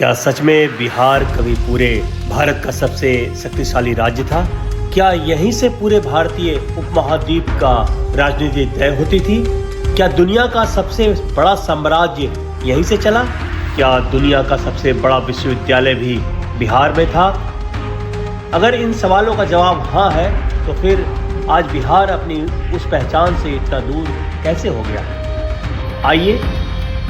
क्या सच में बिहार कभी पूरे भारत का सबसे शक्तिशाली राज्य था? क्या यहीं से पूरे भारतीय उपमहाद्वीप का राजनीति तय होती थी? क्या दुनिया का सबसे बड़ा साम्राज्य यहीं से चला? क्या दुनिया का सबसे बड़ा विश्वविद्यालय भी बिहार में था? अगर इन सवालों का जवाब हाँ है, तो फिर आज बिहार अपनी उस पहचान से इतना दूर कैसे हो गया? आइए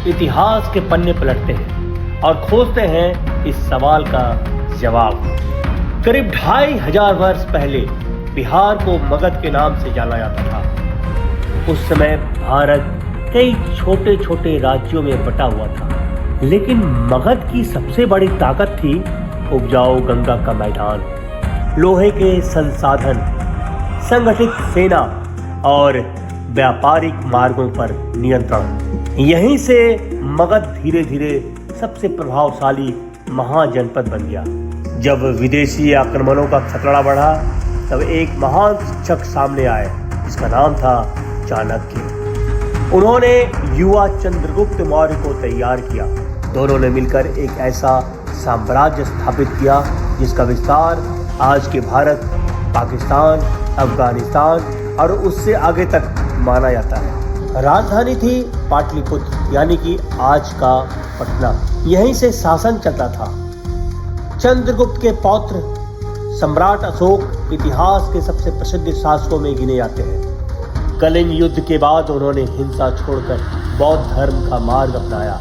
इतिहास के पन्ने पलटते हैं और खोजते हैं इस सवाल का जवाब। करीब 2500 वर्ष पहले बिहार को मगध के नाम से जाना जाता था। उस समय भारत कई छोटे छोटे राज्यों में बटा हुआ था, लेकिन मगध की सबसे बड़ी ताकत थी उपजाऊ गंगा का मैदान, लोहे के संसाधन, संगठित सेना और व्यापारिक मार्गों पर नियंत्रण। यहीं से मगध धीरे धीरे सबसे प्रभावशाली महाजनपद बन गया। जब विदेशी आक्रमणों का खतरा बढ़ा, तब एक महान शिक्षक सामने आए जिसका नाम था चाणक्य। उन्होंने युवा चंद्रगुप्त मौर्य को तैयार किया। दोनों ने मिलकर एक ऐसा साम्राज्य स्थापित किया जिसका विस्तार आज के भारत, पाकिस्तान, अफगानिस्तान और उससे आगे तक माना जाता है। राजधानी थी पाटलिपुत्र, यानी कि आज का पटना। यहीं से शासन चलता था। चंद्रगुप्त के पौत्र सम्राट अशोक इतिहास के सबसे प्रसिद्ध शासकों में गिने जाते हैं। कलिंग युद्ध के बाद उन्होंने हिंसा छोड़कर बौद्ध धर्म का मार्ग अपनाया।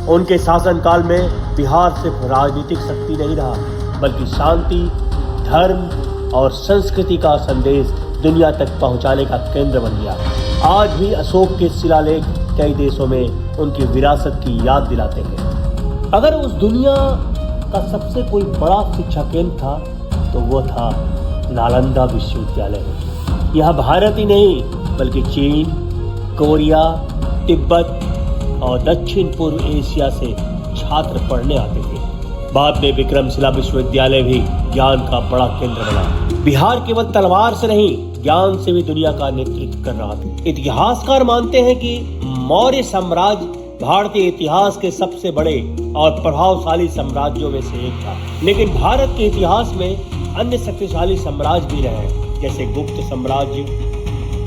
उनके शासनकाल में बिहार सिर्फ राजनीतिक शक्ति नहीं रहा, बल्कि शांति, धर्म और संस्कृति का संदेश दुनिया तक पहुंचाने का केंद्र बन गया। आज भी अशोक के शिलालेख कई देशों में उनकी विरासत की याद दिलाते हैं। अगर उस दुनिया का सबसे कोई बड़ा शिक्षा केंद्र था, तो वो था नालंदा विश्वविद्यालय। यह भारत ही नहीं, बल्कि चीन, कोरिया, तिब्बत और दक्षिण पूर्व एशिया से छात्र पढ़ने आते थे। बाद में विक्रमशिला विश्वविद्यालय भी ज्ञान का बड़ा केंद्र बना। बिहार केवल तलवार से नहीं, ज्ञान से भी दुनिया का नेतृत्व कर रहा था। इतिहासकार मानते हैं कि मौर्य साम्राज्य भारतीय इतिहास के सबसे बड़े और प्रभावशाली साम्राज्यों में से एक था। लेकिन भारत के इतिहास में अन्य शक्तिशाली साम्राज्य भी रहे, जैसे गुप्त साम्राज्य,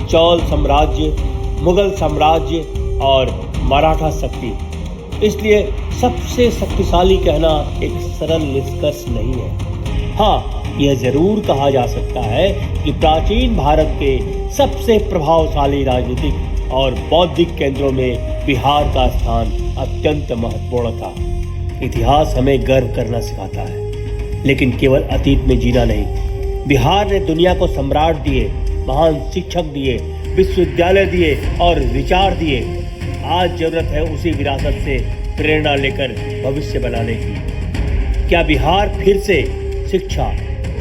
चौल साम्राज्य, मुगल साम्राज्य और मराठा शक्ति। इसलिए सबसे शक्तिशाली कहना एक सरल निष्कर्ष नहीं है। हाँ, यह जरूर कहा जा सकता है कि प्राचीन भारत के सबसे प्रभावशाली राजनीतिक और बौद्धिक केंद्रों में बिहार का स्थान अत्यंत महत्वपूर्ण था। इतिहास हमें गर्व करना सिखाता है, लेकिन केवल अतीत में जीना नहीं। बिहार ने दुनिया को सम्राट दिए, महान शिक्षक दिए, विश्वविद्यालय दिए और विचार दिए। आज जरूरत है उसी विरासत से प्रेरणा लेकर भविष्य बनाने की। क्या बिहार फिर से शिक्षा,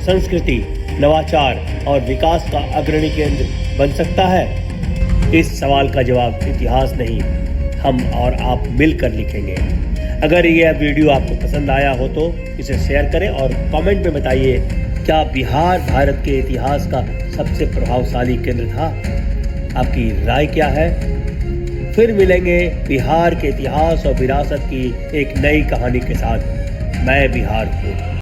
संस्कृति, नवाचार और विकास का अग्रणी केंद्र बन सकता है? इस सवाल का जवाब इतिहास नहीं, हम और आप मिलकर लिखेंगे। अगर यह वीडियो आपको पसंद आया हो तो इसे शेयर करें और कमेंट में बताइए, क्या बिहार भारत के इतिहास का सबसे प्रभावशाली केंद्र था? आपकी राय क्या है? फिर मिलेंगे बिहार के इतिहास और विरासत की एक नई कहानी के साथ। मैं बिहार हूँ।